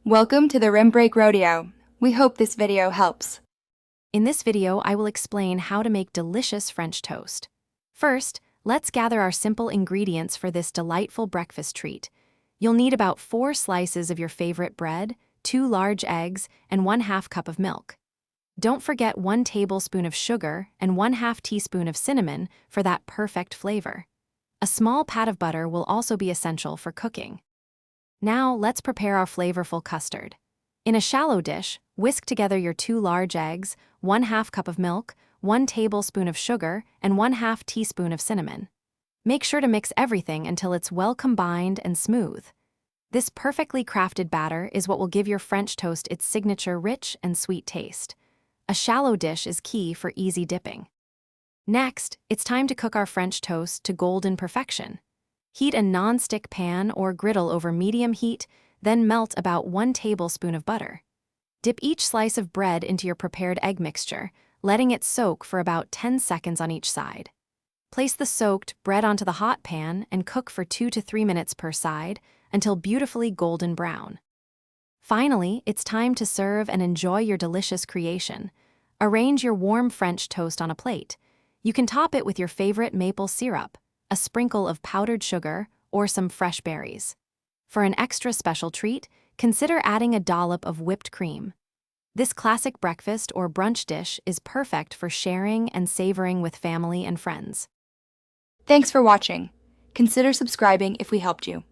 Welcome to the Rim Break Rodeo. We hope this video helps. In this video, I will explain how to make delicious French toast. First, let's gather our simple ingredients for this delightful breakfast treat. You'll need about 4 slices of your favorite bread, 2 large eggs, and 1/2 cup of milk. Don't forget 1 tablespoon of sugar and 1/2 teaspoon of cinnamon for that perfect flavor. A small pat of butter will also be essential for cooking. Now, let's prepare our flavorful custard. In a shallow dish, whisk together your 2 large eggs, 1/2 cup of milk, 1 tablespoon of sugar, and 1/2 teaspoon of cinnamon. Make sure to mix everything until it's well combined and smooth. This perfectly crafted batter is what will give your French toast its signature rich and sweet taste. A shallow dish is key for easy dipping. Next, it's time to cook our French toast to golden perfection. Heat a non-stick pan or griddle over medium heat, then melt about 1 tablespoon of butter. Dip each slice of bread into your prepared egg mixture, letting it soak for about 10 seconds on each side. Place the soaked bread onto the hot pan and cook for 2 to 3 minutes per side until beautifully golden brown. Finally, it's time to serve and enjoy your delicious creation. Arrange your warm French toast on a plate. You can top it with your favorite maple syrup, a sprinkle of powdered sugar, or some fresh berries. For an extra special treat, consider adding a dollop of whipped cream. This classic breakfast or brunch dish is perfect for sharing and savoring with family and friends. Thanks for watching. Consider subscribing if we helped you.